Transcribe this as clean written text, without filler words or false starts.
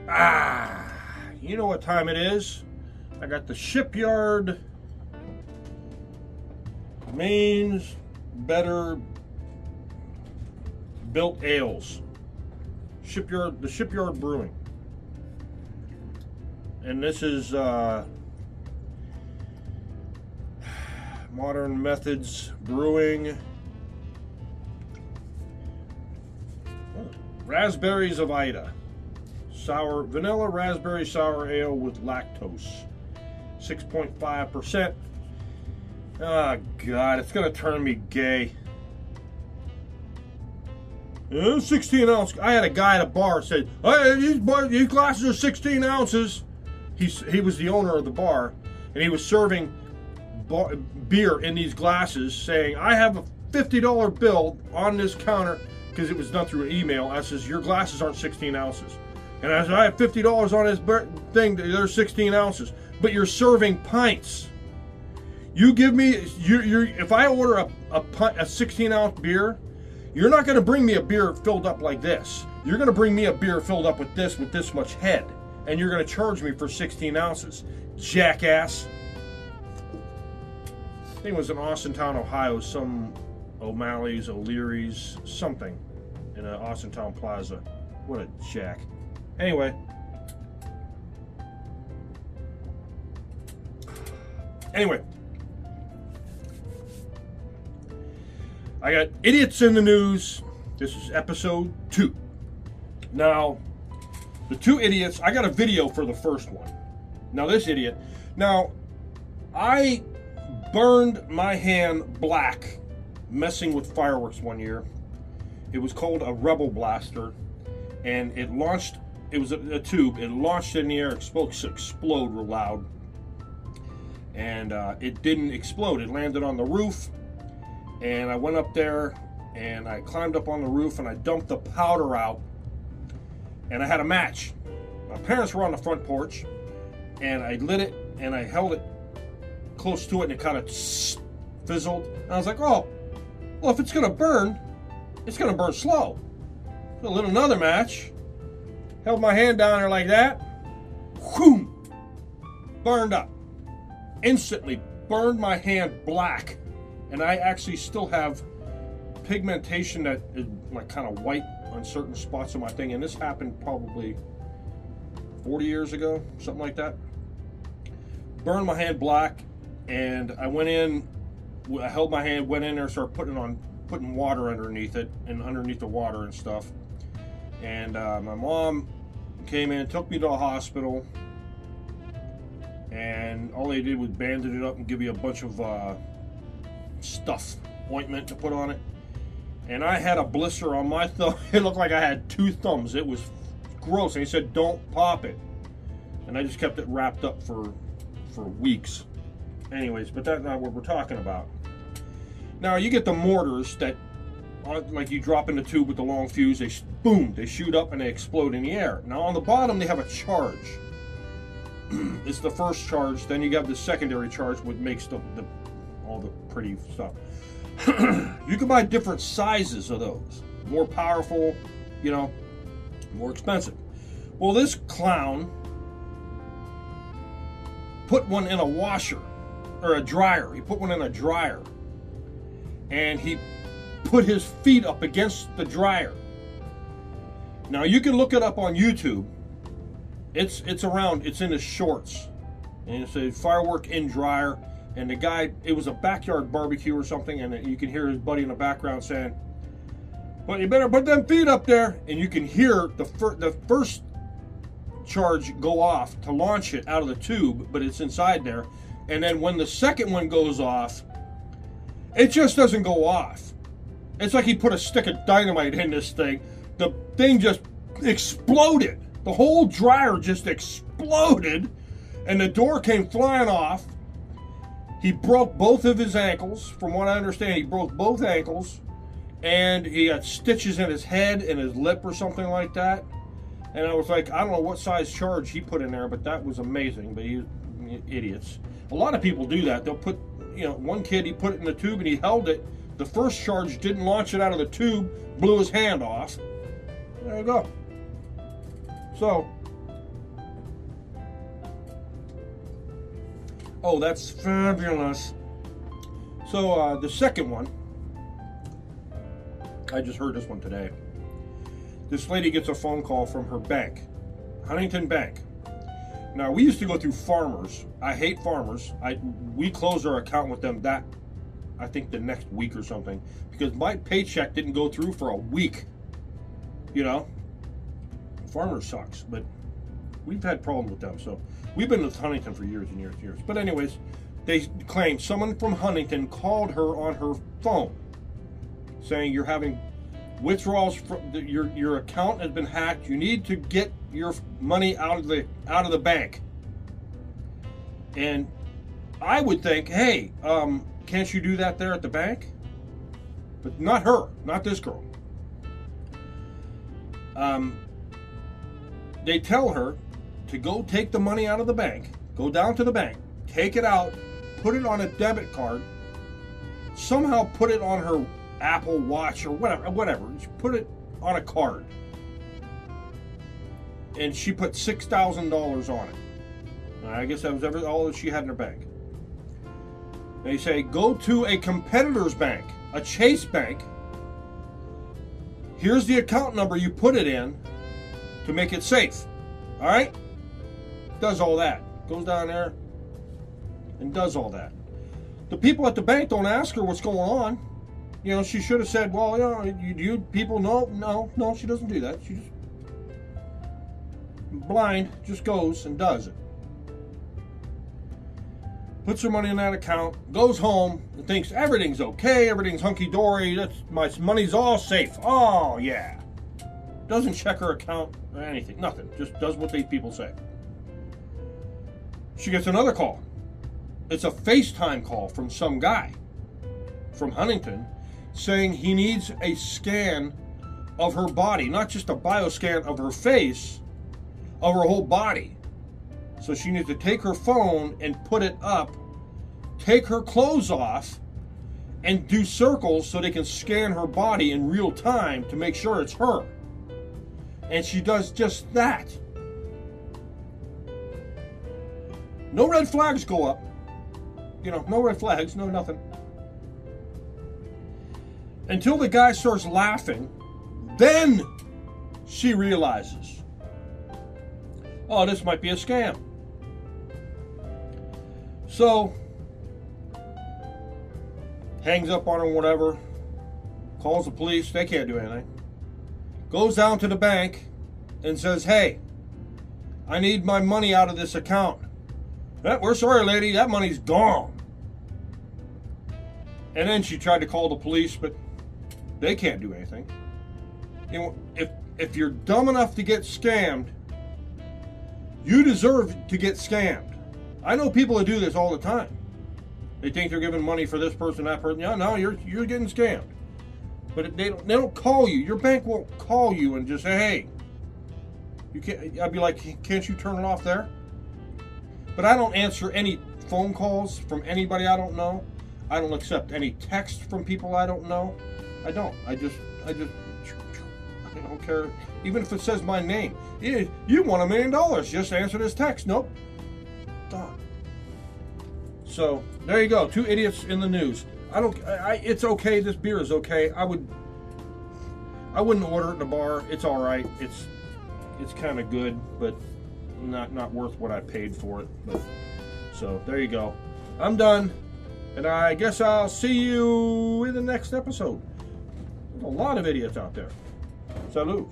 You know what time it is? I got the Shipyard Maine's Better Built Ales. The Shipyard Brewing. And this is Modern Methods Brewing. Raspberries of Ida. Sour vanilla raspberry sour ale with lactose. 6.5%. Oh God, it's gonna turn me gay. 16 ounce. I had a guy at a bar said, "Hey, these glasses are 16 ounces." He was the owner of the bar, and he was serving beer in these glasses, saying, "I have a $50 bill on this counter," because it was done through an email. I says, "Your glasses aren't 16 ounces." And I said, "I have $50 on this thing. They're 16 ounces, but you're serving pints. You give me if I order a 16 ounce beer, you're not going to bring me a beer filled up like this. You're going to bring me a beer filled up with this much head, and you're going to charge me for 16 ounces, jackass." I think it was in Austintown, Ohio, some O'Malley's, O'Leary's, something in an Austintown Plaza. What a jack. Anyway. I got idiots in the news. This is episode 2. Now, the 2 idiots, I got a video for the first one. Now, this idiot. Now, I burned my hand black messing with fireworks one year. It was called a Rebel Blaster, and it launched. It was a tube. It launched in the air, explode real loud, and it didn't explode. It landed on the roof, and I went up there, and I climbed up on the roof, and I dumped the powder out, and I had a match. My parents were on the front porch, and I lit it, and I held it close to it, and it kind of fizzled. And I was like, "Oh, well, if it's gonna burn, it's gonna burn slow." So I lit another match. Held my hand down there like that. Whoom! Burned up. Instantly burned my hand black. And I actually still have pigmentation that is like kind of white on certain spots of my thing. And this happened probably 40 years ago, something like that. Burned my hand black, and I went in, I held my hand, went in there, started putting water underneath it, and underneath the water and stuff. And my mom came in, took me to a hospital, and all they did was bandage it up and give you a bunch of ointment to put on it. And I had a blister on my thumb. It looked like I had 2 thumbs. It was gross. And he said, "Don't pop it." And I just kept it wrapped up for weeks. Anyways, but that's not what we're talking about. Now, you get the mortars that, like you drop in the tube with the long fuse, they shoot up and they explode in the air. Now on the bottom they have a charge. It's the first charge, then you have the secondary charge, which makes all the pretty stuff. You can buy different sizes of those. More powerful, more expensive. Well, this clown put one in a washer, or a dryer. He put one in a dryer. And he put his feet up against the dryer. Now you can look it up on YouTube. It's in his shorts. And it says firework in dryer. And the guy, it was a backyard barbecue or something, and you can hear his buddy in the background saying, "Well, you better put them feet up there." And you can hear the first charge go off to launch it out of the tube, but it's inside there. And then when the second one goes off, it just doesn't go off. It's like he put a stick of dynamite in this thing. The thing just exploded. The whole dryer just exploded, and the door came flying off. He broke both of his ankles. From what I understand, he broke both ankles, and he had stitches in his head and his lip or something like that. And I was like, I don't know what size charge he put in there, but that was amazing. But idiots. A lot of people do that. They'll put, one kid, he put it in the tube and he held it. The first charge didn't launch it out of the tube, blew his hand off. There you go. So, Oh, that's fabulous. So the second one, I just heard this one today. This lady gets a phone call from her bank, Huntington Bank. Now, we used to go through Farmers. I hate Farmers. We closed our account with them I think the next week or something, because my paycheck didn't go through for a week. You know, Farmers sucks, but we've had problems with them. So we've been with Huntington for years and years and years. But anyways, they claim someone from Huntington called her on her phone saying you're having withdrawals from your account has been hacked. You need to get your money out of the bank. And I would think, hey, can't you do that there at the bank? But not her, not this girl. They tell her to go take the money out of the bank, go down to the bank, take it out, put it on a debit card, somehow put it on her Apple Watch or whatever. She put it on a card. And she put $6,000 on it. I guess that was all that she had in her bank. They say, go to a competitor's bank, a Chase bank. Here's the account number you put it in to make it safe. All right? Does all that. Goes down there and does all that. The people at the bank don't ask her what's going on. You know, she should have said, well, you know, you people know. No, she doesn't do that. She just blind, just goes and does it. Puts her money in that account, goes home, and thinks everything's okay, everything's hunky-dory, my money's all safe. Oh, yeah. Doesn't check her account or anything, nothing. Just does what these people say. She gets another call. It's a FaceTime call from some guy from Huntington saying he needs a scan of her body, not just a bioscan of her face, of her whole body. So she needs to take her phone and put it up, take her clothes off, and do circles so they can scan her body in real time to make sure it's her. And she does just that. No red flags go up. You know, no red flags, no nothing. Until the guy starts laughing, then she realizes, oh, this might be a scam. So, hangs up on her, whatever, calls the police, they can't do anything. Goes down to the bank and says, hey, I need my money out of this account. We're sorry, lady, that money's gone. And then she tried to call the police, but they can't do anything. You know, if you're dumb enough to get scammed, you deserve to get scammed. I know people that do this all the time. They think they're giving money for this person, that person. Yeah, no, you're getting scammed. But they don't call you. Your bank won't call you and just say, hey, you can't. I'd be like, can't you turn it off there? But I don't answer any phone calls from anybody I don't know. I don't accept any text from people I don't know. I don't. I don't care. Even if it says my name. You won $1 million. Just answer this text. Nope. Done. So there you go. 2 idiots in the news. It's okay. This beer is okay. I wouldn't order it in a bar. It's all right. It's kind of good, but not worth what I paid for it. But so there you go. I'm done, and I guess I'll see you in the next episode. There's a lot of idiots out there. Salud.